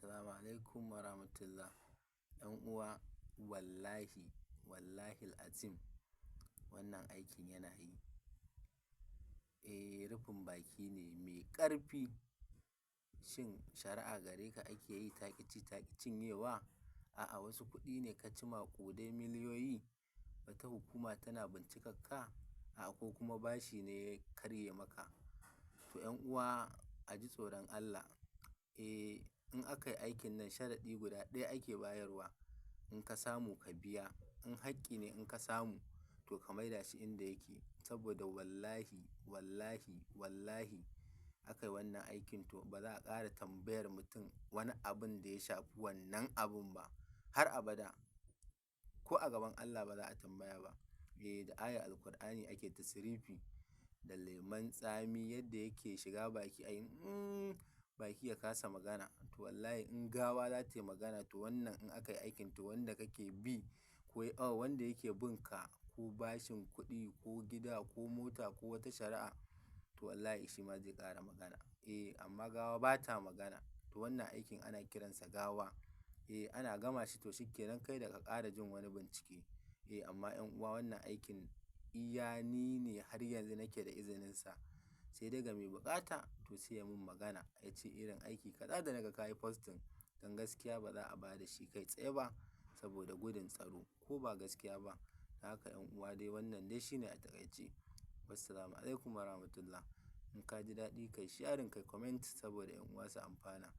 Assalamu alaikum wa rahmatullah. 'Yan uwa, wallahi al'azim wannan aikin yana yi. Rufin baki ne mai ƙarfi. Shin shari'a gare ka ake yi ta ƙi ci ta ƙi cinyewa? A'a, wasu kuɗi ne ka ci maƙudai miliyoyi, wata hukuma tana bincikar ka? A'a, ko kuma bashi ne ya karye maka? To 'yan uwa, a ji tsoron Allah. In aka yi aikin nan sharaɗi guda ɗaya ake bayarwa. In ka samu ka biya, in haƙƙi ne in ka samu to ka maida shi inda yake. Saboda wallahi aka yi wannan aikin to ba za a ƙara tambayar mutum wani abin da ya shafi wannan abun ba har abada. Ko a gaban Allah ba za a tambaya ba. Da ayar Alkur'ani ake tasrifi da lemon tsami yadda yake shiga baki baki ya kasa magana. To wallahi in gawa za ta yi magana to wannan in aka yi aikin to wanda kake bi ko wanda yake bin ka ko bashin kuɗi ko gida ko mota ko wata shari'a to wallahi shi ma zai ƙara magana. Amma gawa ba ta magana. To wannan aikin ana kiransa gawa. Ana gama shi to shikenan kai da ka ƙara jin wani bincike. Amma 'yan uwa wannan aikin iya ni ne har yanzu nake da izininsa. Sai dai ga mai buƙata to sai ya mun magana ya ce irin aiki kaza da naga ka yi posting don gaskiya ba za a ba da shi kai tsaye ba saboda gudun tsaro ko ba gaskiya ba. Haka 'yan uwa dai wannan dai shine a taƙaice. Wassalamu alaikum wa rahmatullah. In ka ji daɗi kai sharing kai comment saboda 'yan uwa su amfana.